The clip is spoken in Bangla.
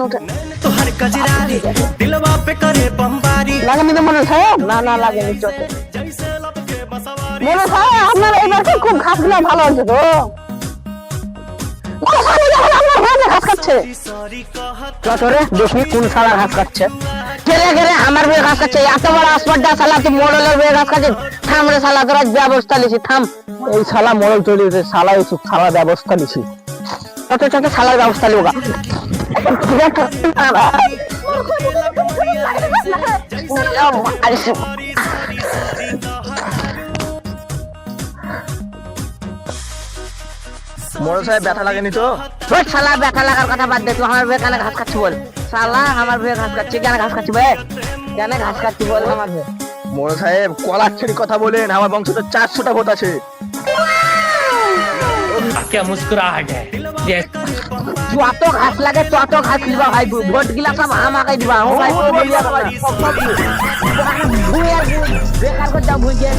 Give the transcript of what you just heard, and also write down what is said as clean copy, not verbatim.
উঠেন तोहर कजरारी दिलवा पे करे बमबारी লাগেনি তো মনে হয় না লাগেনি চোখে जैसे लपके बसवारी মনে হয় আপনার এবার খুব ঘাস গুলো ভালো হচ্ছে তো ঘাস খাচ্ছে सॉरी कहत চটরে দেখি কোন শালা ঘাস খাচ্ছে গেলে আমার বয়ে ঘাস খাচ্ছে এত বড় আসপারটা শালা তুই মোড়লের বয়ে ঘাস খাচ্ছে থাম রে শালা তোরা ব্যবস্থা লিছি থাম এই শালা মোড়ল চলে গেছে শালা এই শালা ব্যবস্থা লিছি চট শালার ব্যবস্থা লিওগা মোড়ল সাহেব ব্যথা লাগেনি তো? ওই শালা ব্যথা লাগার কথা বাদ দে তুই আমার বয়ে কেন ঘাস খাচ্ছি বল শালা আমার বয়ে ঘাস খাচ্ছি কেন ঘাস খাচ্ছি বে কেন ঘাস খাচ্ছি বল আমার বয়ে মোড়ল সাহেব কলার ছেড়ে কথা বলেন, আমার বংশতে 400টা ভোট আছে। क्या मुस्कुराहट है ये যত ঘাস লাগে তত ঘাস দিবা ভাই ভোট গিলা সব আমাকে দিবা ও ভাই বেকার করে যাও ভুইয়ে